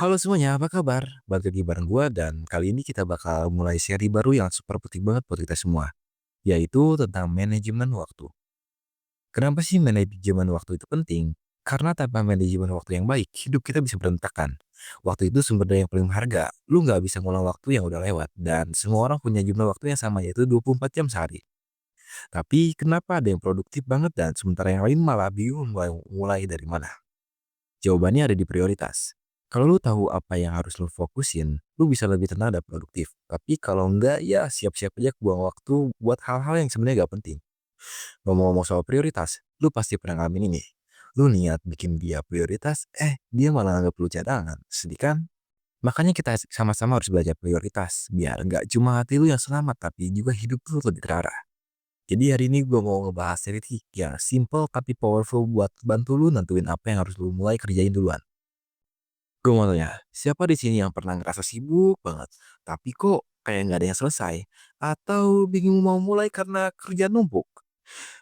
Halo semuanya, apa kabar? Balik lagi bareng gua dan kali ini kita bakal mulai seri baru yang super penting banget buat kita semua, yaitu tentang manajemen waktu. Kenapa sih manajemen waktu itu penting? Karena tanpa manajemen waktu yang baik, hidup kita bisa berantakan. Waktu itu sumber daya yang paling berharga. Lu nggak bisa ngulang waktu yang udah lewat. Dan semua orang punya jumlah waktu yang sama, yaitu 24 jam sehari. Tapi kenapa ada yang produktif banget dan sementara yang lain malah bingung mulai dari mana? Jawabannya ada di prioritas. Kalau lu tahu apa yang harus lu fokusin, lu bisa lebih tenang dan produktif. Tapi kalau enggak, ya siap-siap aja buang waktu buat hal-hal yang sebenarnya gak penting. Ngomong-ngomong soal prioritas, lu pasti pernah ngalamin ini. Lu niat bikin dia prioritas, dia malah nggak perlu cadangan. Sedih kan? Makanya kita sama-sama harus belajar prioritas. Biar nggak cuma hati lu yang selamat, tapi juga hidup lu lebih terarah. Jadi hari ini gue mau ngebahas strategi yang simple tapi powerful buat bantu lu nentuin apa yang harus lu mulai kerjain duluan. Gue mau tanya, siapa di sini yang pernah ngerasa sibuk banget, tapi kok kayak nggak ada yang selesai? Atau bingung mau mulai karena kerjaan numpuk?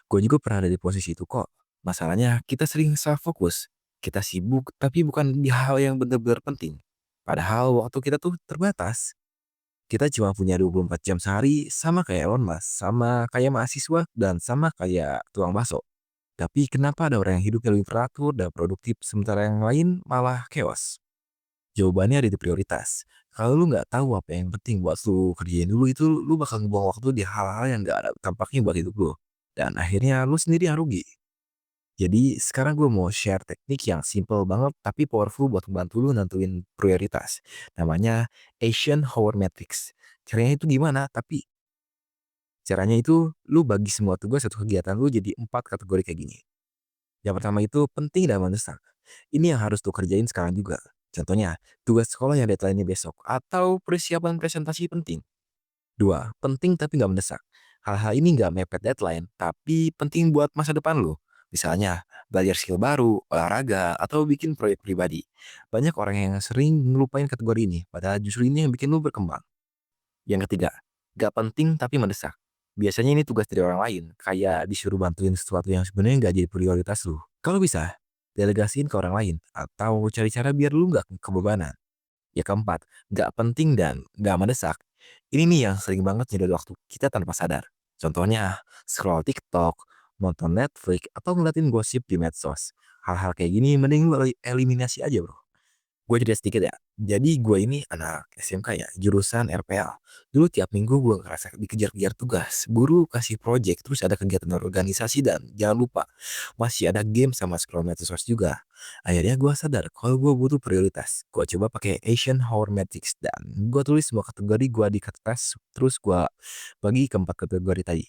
Gue juga pernah ada di posisi itu kok. Masalahnya kita sering salah fokus. Kita sibuk, tapi bukan di hal yang benar-benar penting. Padahal waktu kita tuh terbatas. Kita cuma punya 24 jam sehari, sama kayak Elon Musk, sama kayak mahasiswa, dan sama kayak tukang bakso. Tapi kenapa ada orang yang hidupnya lebih teratur dan produktif, sementara yang lain malah chaos? Jawabannya ada di prioritas. Kalau lu nggak tahu apa yang penting buat lu kerjain dulu itu, lu bakal ngebuang waktu di hal-hal yang nggak ada tampaknya buat hidup lu. Dan akhirnya lu sendiri yang rugi. Jadi sekarang gue mau share teknik yang simple banget tapi powerful buat membantu lu nentuin prioritas. Namanya Asian Hour Matrix. Caranya itu gimana? Tapi caranya itu lu bagi semua tugas atau kegiatan lu jadi 4 kategori kayak gini. Yang pertama itu penting dan mendesak. Ini yang harus tuh kerjain sekarang juga. Contohnya, tugas sekolah yang deadline-nya besok atau persiapan presentasi penting. Dua, penting tapi nggak mendesak. Hal-hal ini nggak mepet deadline, tapi penting buat masa depan lo. Misalnya, belajar skill baru, olahraga, atau bikin proyek pribadi. Banyak orang yang sering ngelupain kategori ini, padahal justru ini yang bikin lo berkembang. Yang ketiga, nggak penting tapi mendesak. Biasanya ini tugas dari orang lain, kayak disuruh bantuin sesuatu yang sebenarnya nggak jadi prioritas lu. Kalau bisa, delegasiin ke orang lain, atau cari cara biar lu nggak kebebanan. Ya keempat, nggak penting dan nggak mendesak. Ini nih yang sering banget nyedot waktu kita tanpa sadar. Contohnya, scroll TikTok, nonton Netflix, atau ngeliatin gosip di medsos. Hal-hal kayak gini mending lu eliminasi aja bro. Gue cerita sedikit ya. Jadi gue ini anak SMK ya, jurusan RPL. Dulu tiap minggu gue ngerasa dikejar-kejar tugas. Guru kasih project, terus ada kegiatan organisasi dan jangan lupa masih ada game sama scroll medsos juga. Akhirnya gue sadar kalau gue butuh prioritas. Gue coba pakai Asian Hour Matrix dan gue tulis semua kategori gue di kertas, terus gue bagi ke 4 kategori tadi.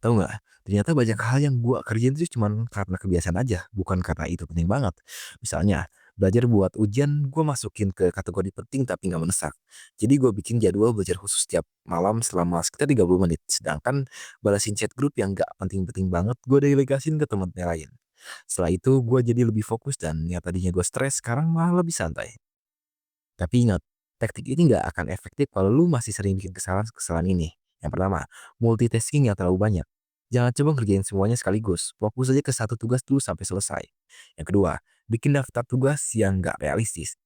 Tahu nggak? Ternyata banyak hal yang gua kerjain itu cuman karena kebiasaan aja, bukan karena itu penting banget. Misalnya, belajar buat ujian gua masukin ke kategori penting tapi nggak mendesak. Jadi gua bikin jadwal belajar khusus setiap malam selama sekitar 30 menit. Sedangkan balasin chat grup yang nggak penting-penting banget, gua delegasin ke temen lain. Setelah itu gua jadi lebih fokus dan yang tadinya gua stres sekarang malah lebih santai. Tapi ingat, teknik ini nggak akan efektif kalau lu masih sering bikin kesalahan-kesalahan ini. Yang pertama, multitasking yang terlalu banyak. Jangan coba ngerjain semuanya sekaligus. Fokus aja ke satu tugas dulu sampai selesai. Yang kedua, bikin daftar tugas yang nggak realistis.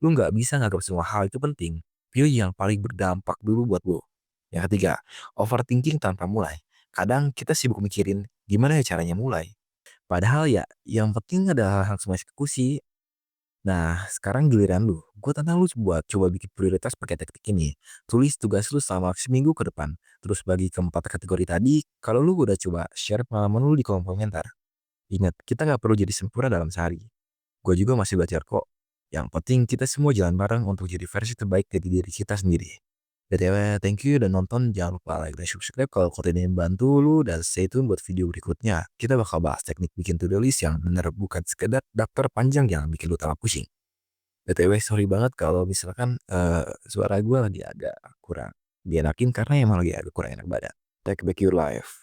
Lu nggak bisa nganggap semua hal itu penting. Pilih yang paling berdampak dulu buat lu. Yang ketiga, overthinking tanpa mulai. Kadang kita sibuk mikirin gimana ya caranya mulai. Padahal ya, yang penting adalah langsung eksekusi. Nah, sekarang giliran lu. Gue tantang lu buat coba bikin prioritas pakai teknik ini. Tulis tugas lu selama seminggu ke depan. Terus bagi ke 4 kategori tadi. Kalau lu udah coba, share pengalaman lu di kolom komentar. Ingat, kita nggak perlu jadi sempurna dalam sehari. Gue juga masih belajar kok. Yang penting kita semua jalan bareng untuk jadi versi terbaik dari diri kita sendiri. BTW, thank you dan nonton. Jangan lupa like dan subscribe kalau konten ini membantu lu dan stay tune buat video berikutnya. Kita bakal bahas teknik bikin to-do list yang bener bukan sekedar daftar panjang yang bikin lu tambah pusing. BTW sorry banget kalau misalkan suara gue lagi agak kurang dienakin karena emang lagi agak kurang enak badan. Take back your life.